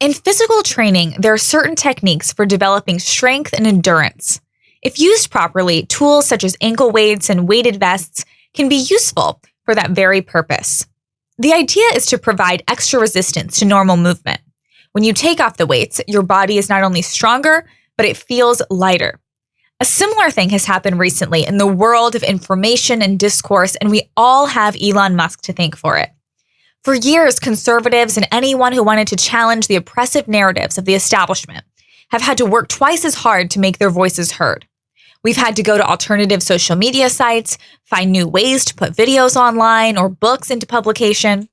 In physical training, there are certain techniques for developing strength and endurance. If used properly, tools such as ankle weights and weighted vests can be useful for that very purpose. The idea is to provide extra resistance to normal movement. When you take off the weights, your body is not only stronger, but it feels lighter. A similar thing has happened recently in the world of information and discourse, and we all have Elon Musk to thank for it. For years, conservatives and anyone who wanted to challenge the oppressive narratives of the establishment have had to work twice as hard to make their voices heard. We've had to go to alternative social media sites, find new ways to put videos online or books into publication,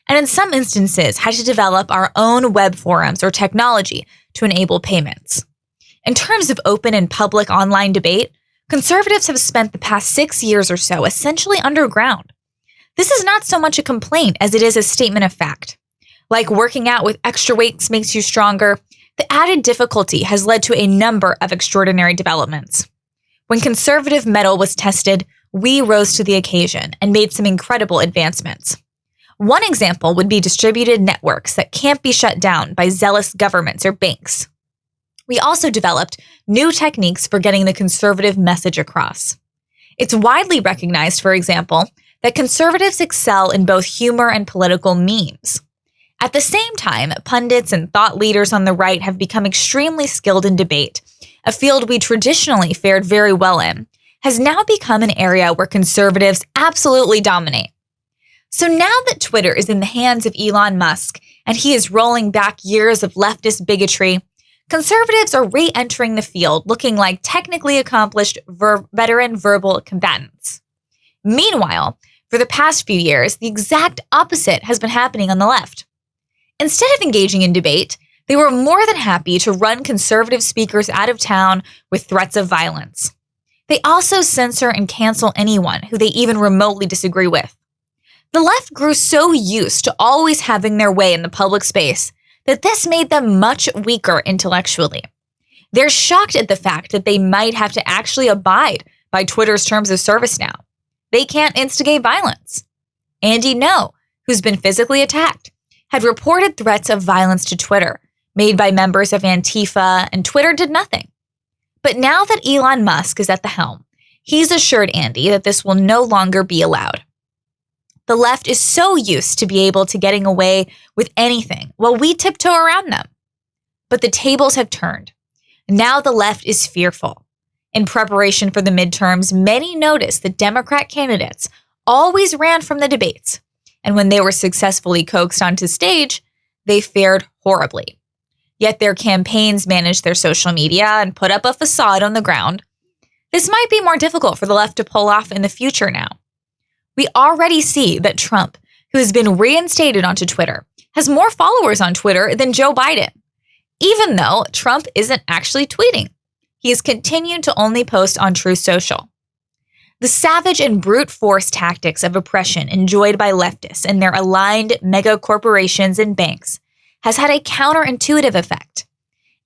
and in some instances had to develop our own web forums or technology to enable payments. In terms of open and public online debate, conservatives have spent the past 6 years or so essentially underground. This is not so much a complaint as it is a statement of fact. Like working out with extra weights makes you stronger, the added difficulty has led to a number of extraordinary developments. When conservative mettle was tested, we rose to the occasion and made some incredible advancements. One example would be distributed networks that can't be shut down by zealous governments or banks. We also developed new techniques for getting the conservative message across. It's widely recognized, for example, that conservatives excel in both humor and political memes. At the same time, pundits and thought leaders on the right have become extremely skilled in debate. A field we traditionally fared very well in has now become an area where conservatives absolutely dominate. So now that Twitter is in the hands of Elon Musk and he is rolling back years of leftist bigotry, conservatives are re-entering the field looking like technically accomplished veteran verbal combatants. Meanwhile, for the past few years, the exact opposite has been happening on the left. Instead of engaging in debate, they were more than happy to run conservative speakers out of town with threats of violence. They also censor and cancel anyone who they even remotely disagree with. The left grew so used to always having their way in the public space that this made them much weaker intellectually. They're shocked at the fact that they might have to actually abide by Twitter's terms of service now. They can't instigate violence. Andy No, who's been physically attacked, had reported threats of violence to Twitter made by members of Antifa, and Twitter did nothing. But now that Elon Musk is at the helm, he's assured Andy that this will no longer be allowed. The left is so used to be able to getting away with anything while we tiptoe around them. But the tables have turned. Now the left is fearful. In preparation for the midterms, many noticed that Democrat candidates always ran from the debates, and when they were successfully coaxed onto stage, they fared horribly. Yet their campaigns managed their social media and put up a facade on the ground. This might be more difficult for the left to pull off in the future now. We already see that Trump, who has been reinstated onto Twitter, has more followers on Twitter than Joe Biden, even though Trump isn't actually tweeting. He has continued to only post on Truth Social. The savage and brute force tactics of oppression enjoyed by leftists and their aligned mega corporations and banks has had a counterintuitive effect,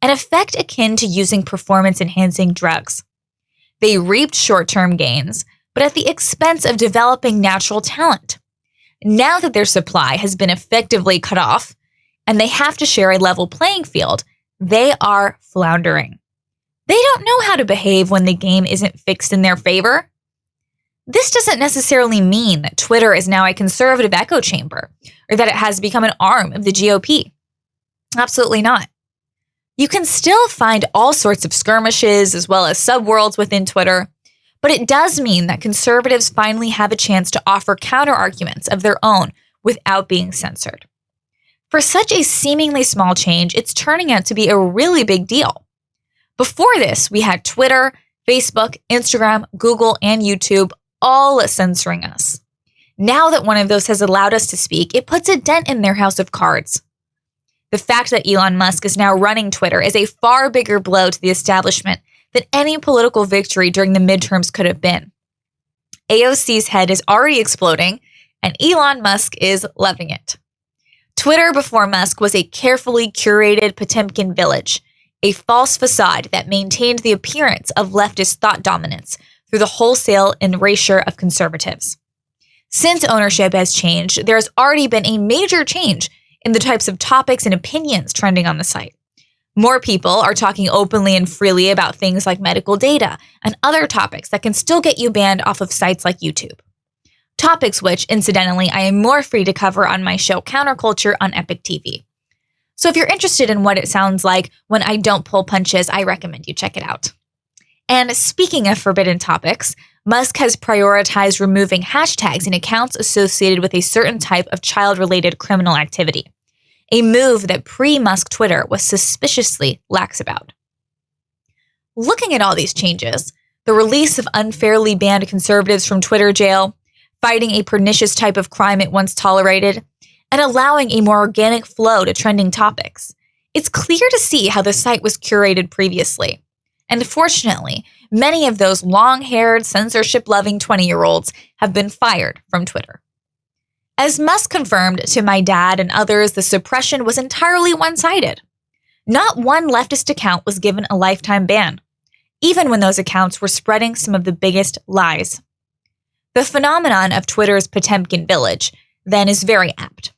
an effect akin to using performance-enhancing drugs. They reaped short-term gains, but at the expense of developing natural talent. Now that their supply has been effectively cut off, and they have to share a level playing field, they are floundering. They don't know how to behave when the game isn't fixed in their favor. This doesn't necessarily mean that Twitter is now a conservative echo chamber, or that it has become an arm of the GOP. Absolutely not. You can still find all sorts of skirmishes as well as subworlds within Twitter, but it does mean that conservatives finally have a chance to offer counter-arguments of their own without being censored. For such a seemingly small change, it's turning out to be a really big deal. Before this, we had Twitter, Facebook, Instagram, Google, and YouTube all censoring us. Now that one of those has allowed us to speak, it puts a dent in their house of cards. The fact that Elon Musk is now running Twitter is a far bigger blow to the establishment than any political victory during the midterms could have been. AOC's head is already exploding, and Elon Musk is loving it. Twitter before Musk was a carefully curated Potemkin village, a false facade that maintained the appearance of leftist thought dominance through the wholesale erasure of conservatives. Since ownership has changed, there has already been a major change in the types of topics and opinions trending on the site. More people are talking openly and freely about things like medical data and other topics that can still get you banned off of sites like YouTube. Topics which, incidentally, I am more free to cover on my show Counterculture on Epic TV. So if you're interested in what it sounds like when I don't pull punches, I recommend you check it out. And speaking of forbidden topics, Musk has prioritized removing hashtags in accounts associated with a certain type of child-related criminal activity, a move that pre-Musk Twitter was suspiciously lax about. Looking at all these changes, the release of unfairly banned conservatives from Twitter jail, fighting a pernicious type of crime it once tolerated, and allowing a more organic flow to trending topics, it's clear to see how the site was curated previously. And fortunately, many of those long-haired, censorship-loving 20-year-olds have been fired from Twitter. As Musk confirmed to my dad and others, the suppression was entirely one-sided. Not one leftist account was given a lifetime ban, even when those accounts were spreading some of the biggest lies. The phenomenon of Twitter's Potemkin village, then, is very apt.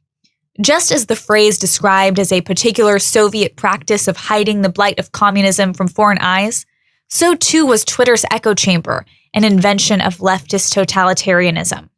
Just as the phrase described as a particular Soviet practice of hiding the blight of communism from foreign eyes, so too was Twitter's echo chamber, an invention of leftist totalitarianism.